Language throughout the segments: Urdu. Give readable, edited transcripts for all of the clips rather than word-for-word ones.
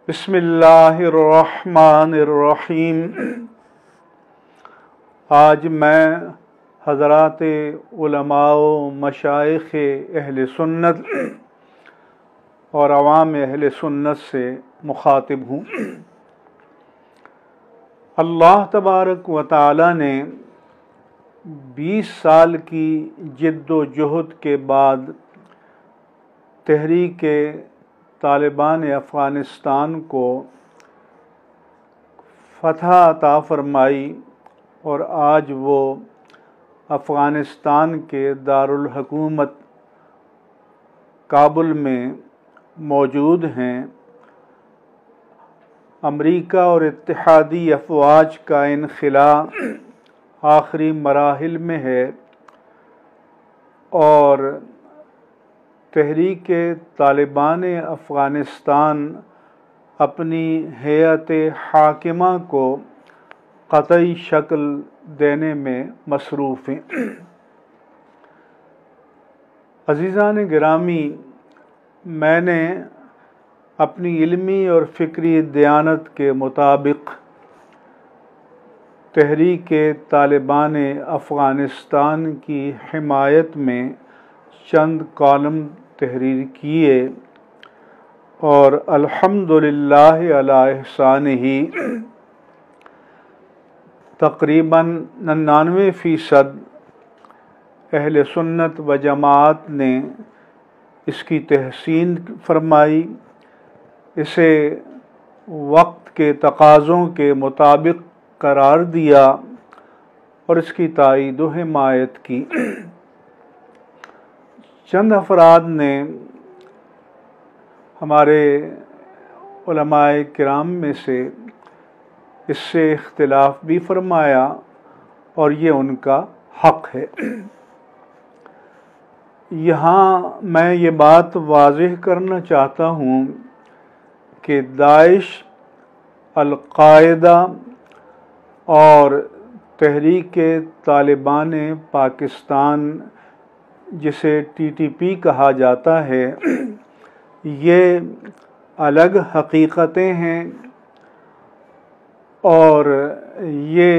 بسم اللہ الرحمن الرحیم۔ آج میں حضرات علماء و مشائخ اہل سنت اور عوام اہل سنت سے مخاطب ہوں۔ اللہ تبارک و تعالی نے 20 سال کی جد و جہد کے بعد تحریک طالبان افغانستان کو فتح عطا فرمائی اور آج وہ افغانستان کے دارالحکومت کابل میں موجود ہیں۔ امریکہ اور اتحادی افواج کا انخلاء آخری مراحل میں ہے اور تحریک طالبان افغانستان اپنی ہیئت حاکمہ کو قطعی شکل دینے میں مصروف ہیں۔ عزیزان گرامی، میں نے اپنی علمی اور فکری دیانت کے مطابق تحریک طالبان افغانستان کی حمایت میں چند کالم تحریر کیے اور الحمدللہ علی احسانہ تقریباً 99% اہل سنت و جماعت نے اس کی تحسین فرمائی، اسے وقت کے تقاضوں کے مطابق قرار دیا اور اس کی تائید و حمایت کی۔ چند افراد نے ہمارے علماء کرام میں سے اس سے اختلاف بھی فرمایا اور یہ ان کا حق ہے۔ یہاں میں یہ بات واضح کرنا چاہتا ہوں کہ داعش، القاعدہ اور تحریک طالبان پاکستان جسے TTP کہا جاتا ہے، یہ الگ حقیقتیں ہیں اور یہ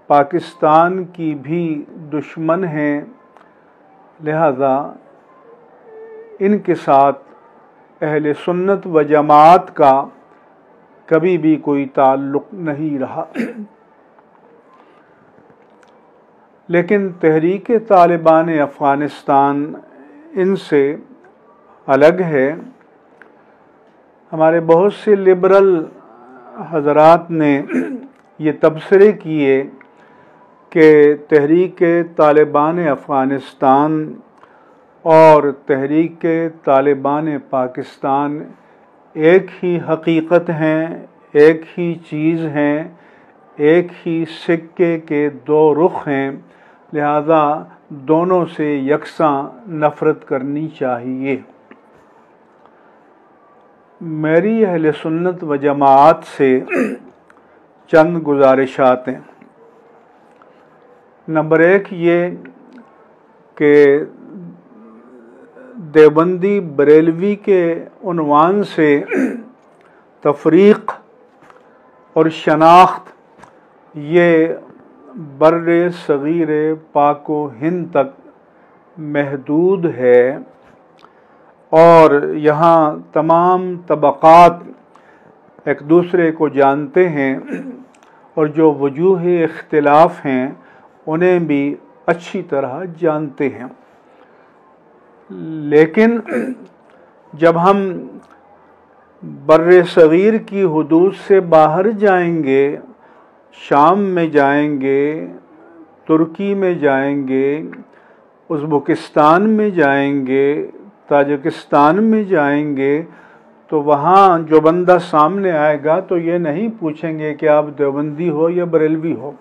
پاکستان کی بھی دشمن ہیں، لہذا ان کے ساتھ اہل سنت و جماعت کا کبھی بھی کوئی تعلق نہیں رہا۔ لیکن تحریک طالبان افغانستان ان سے الگ ہے۔ ہمارے بہت سے لبرل حضرات نے یہ تبصرے کیے کہ تحریک طالبان افغانستان اور تحریک طالبان پاکستان ایک ہی حقیقت ہیں، ایک ہی چیز ہیں، ایک ہی سکے کے دو رخ ہیں، لہذا دونوں سے یکساں نفرت کرنی چاہیے۔ میری اہل سنت و جماعت سے چند گزارشات ہیں۔ نمبر 1 یہ کہ دیوبندی بریلوی کے عنوان سے تفریق اور شناخت یہ بر صغیر پاک و ہند تک محدود ہے اور یہاں تمام طبقات ایک دوسرے کو جانتے ہیں اور جو وجوہ اختلاف ہیں انہیں بھی اچھی طرح جانتے ہیں۔ لیکن جب ہم بر صغیر کی حدود سے باہر جائیں گے، شام میں جائیں گے، ترکی میں جائیں گے، ازبکستان میں جائیں گے، تاجکستان میں جائیں گے، تو وہاں جو بندہ سامنے آئے گا تو یہ نہیں پوچھیں گے کہ آپ دیوبندی ہو یا بریلوی ہو۔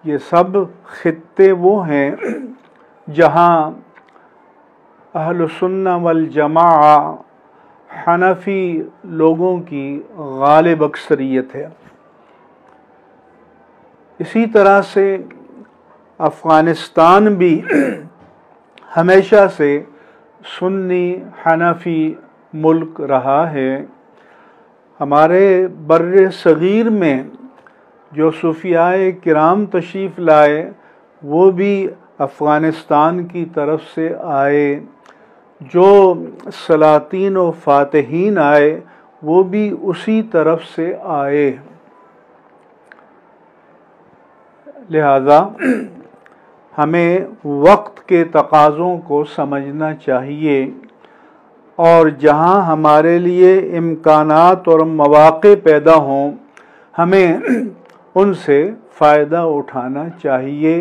یہ سب خطے وہ ہیں جہاں اہل سنہ والجماعہ حنفی لوگوں کی غالب اکثریت ہے۔ اسی طرح سے افغانستان بھی ہمیشہ سے سنی، حنفی ملک رہا ہے۔ ہمارے بر صغیر میں جو صوفیاء کرام تشریف لائے وہ بھی افغانستان کی طرف سے آئے، جو سلاطین و فاتحین آئے وہ بھی اسی طرف سے آئے۔ لہذا ہمیں وقت کے تقاضوں کو سمجھنا چاہیے اور جہاں ہمارے لیے امکانات اور مواقع پیدا ہوں ہمیں ان سے فائدہ اٹھانا چاہیے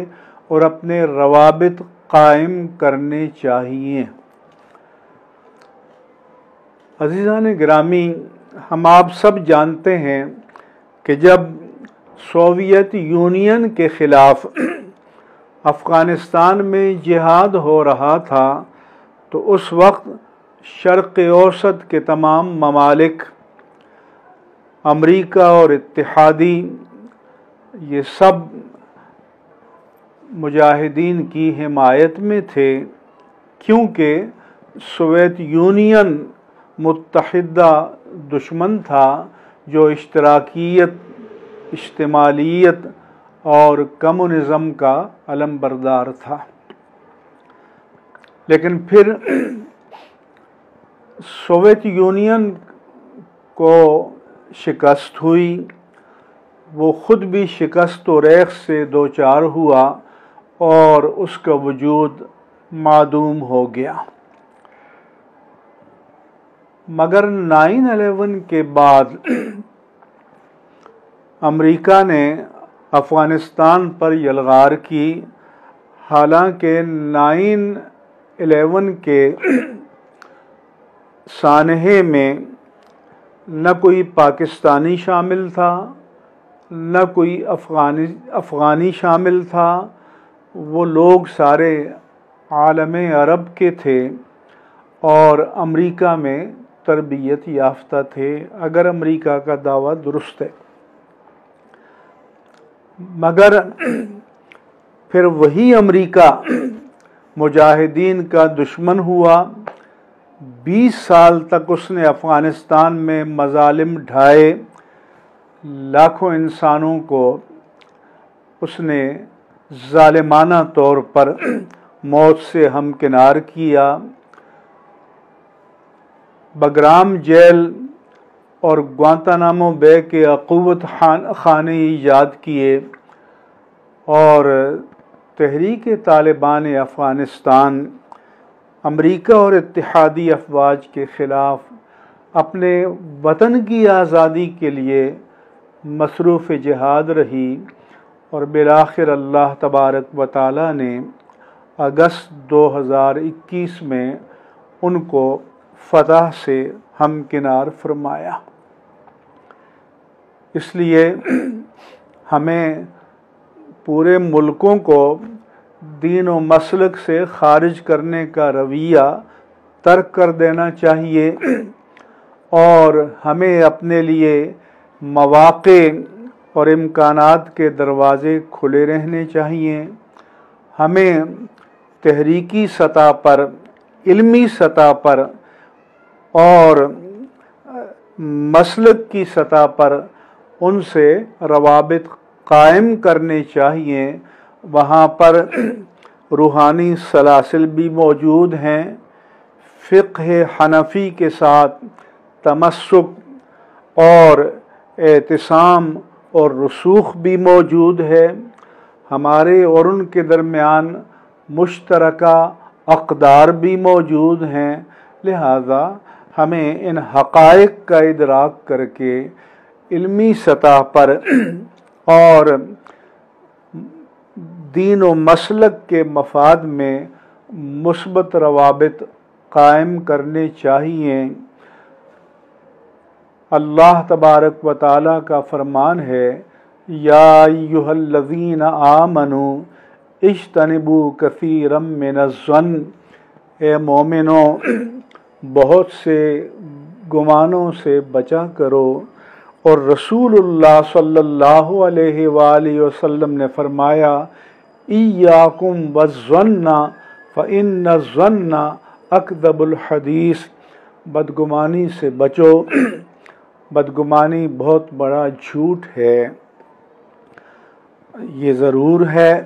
اور اپنے روابط قائم کرنے چاہیے۔ عزیزان گرامی، ہم آپ سب جانتے ہیں کہ جب سوویت یونین کے خلاف افغانستان میں جہاد ہو رہا تھا تو اس وقت شرق اوسط کے تمام ممالک، امریکہ اور اتحادی، یہ سب مجاہدین کی حمایت میں تھے، کیونکہ سوویت یونین متحدہ دشمن تھا جو اشتراکیت، اشتمالیت اور کمیونزم کا علم بردار تھا۔ لیکن پھر سوویت یونین کو شکست ہوئی، وہ خود بھی شکست و ریغ سے دوچار ہوا اور اس کا وجود معدوم ہو گیا۔ مگر 9/11 کے بعد امریکہ نے افغانستان پر یلغار کی، حالانکہ 9/11 کے سانحے میں نہ کوئی پاکستانی شامل تھا، نہ کوئی افغانی شامل تھا، وہ لوگ سارے عالم عرب کے تھے اور امریکہ میں تربیت یافتہ تھے، اگر امریکہ کا دعویٰ درست ہے۔ مگر پھر وہی امریکہ مجاہدین کا دشمن ہوا، 20 سال تک اس نے افغانستان میں مظالم ڈھائے، لاکھوں انسانوں کو اس نے ظالمانہ طور پر موت سے ہمکنار کیا۔ بگرام جیل اور گوانتانامو بے کے عقوبت خانے ایجاد کیے اور تحریک طالبان افغانستان امریکہ اور اتحادی افواج کے خلاف اپنے وطن کی آزادی کے لیے مصروف جہاد رہی، اور بالآخر اللہ تبارک و تعالی نے اگست 2021 میں ان کو فتح سے ہمکنار فرمایا۔ اس لیے ہمیں پورے ملکوں کو دین و مسلک سے خارج کرنے کا رویہ ترک کر دینا چاہیے اور ہمیں اپنے لیے مواقع اور امکانات کے دروازے کھلے رہنے چاہیے۔ ہمیں تحریکی سطح پر، علمی سطح پر اور مسلک کی سطح پر ان سے روابط قائم کرنے چاہیے۔ وہاں پر روحانی سلاسل بھی موجود ہیں، فقہ حنفی کے ساتھ تمسک اور اعتصام اور رسوخ بھی موجود ہے۔ ہمارے اور ان کے درمیان مشترکہ اقدار بھی موجود ہیں، لہذا ہمیں ان حقائق کا ادراک کر کے علمی سطح پر اور دین و مسلک کے مفاد میں مثبت روابط قائم کرنے چاہیے۔ اللہ تبارک و تعالیٰ کا فرمان ہے، یا ایھا الذین آمنوا اجتنبوا کثیرا من الظن، اے مومنو بہت سے گمانوں سے بچا کرو۔ اور رسول اللہ صلی اللہ علیہ وآلہ وسلم نے فرمایا، ایاکم والظن فإن الظن اکذب الحدیث، بدگمانی سے بچو۔ بدگمانی بہت بڑا جھوٹ ہے۔ یہ ضرور ہے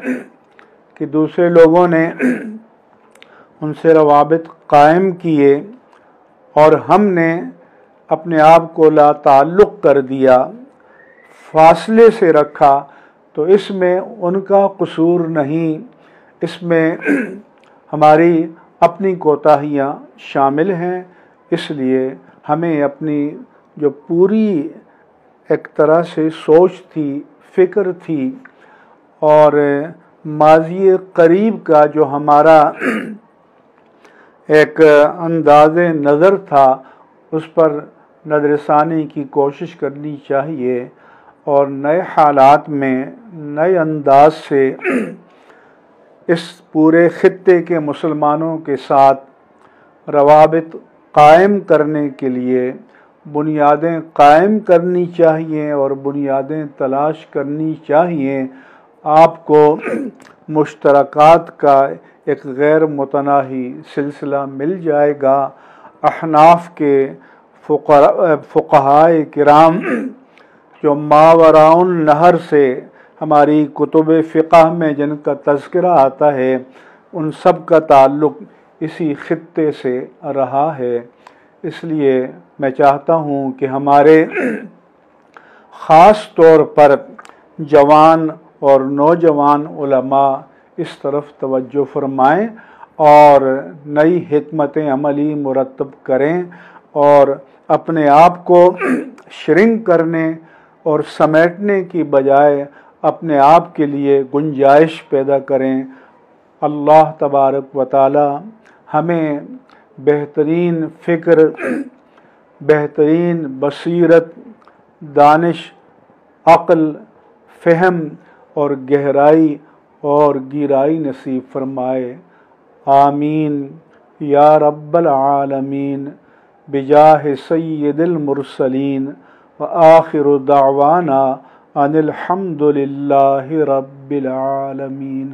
کہ دوسرے لوگوں نے ان سے روابط قائم کیے اور ہم نے اپنے آپ کو لا تعلق کر دیا، فاصلے سے رکھا، تو اس میں ان کا قصور نہیں، اس میں ہماری اپنی کوتاہیاں شامل ہیں۔ اس لیے ہمیں اپنی جو پوری ایک طرح سے سوچ تھی، فکر تھی، اور ماضی قریب کا جو ہمارا ایک انداز نظر تھا، اس پر نظر ثانی کی کوشش کرنی چاہیے، اور نئے حالات میں نئے انداز سے اس پورے خطے کے مسلمانوں کے ساتھ روابط قائم کرنے کے لیے بنیادیں قائم کرنی چاہیے اور بنیادیں تلاش کرنی چاہیے۔ آپ کو مشترکات کا ایک غیر متناہی سلسلہ مل جائے گا۔ احناف کے فقہائے کرام جو ماوراء النہر سے ہماری کتب فقہ میں جن کا تذکرہ آتا ہے، ان سب کا تعلق اسی خطے سے رہا ہے۔ اس لیے میں چاہتا ہوں کہ ہمارے خاص طور پر جوان اور نوجوان علماء اس طرف توجہ فرمائیں اور نئی حکمت عملی مرتب کریں، اور اپنے آپ کو شرنک کرنے اور سمیٹنے کی بجائے اپنے آپ کے لیے گنجائش پیدا کریں۔ اللہ تبارک و تعالی ہمیں بہترین فکر، بہترین بصیرت، دانش، عقل، فہم اور گہرائی اور گیرائی نصیب فرمائے۔ آمین یا رب العالمین، بجاہ سید المرسلین، وآخر دعوانا ان الحمد للہ رب العالمین۔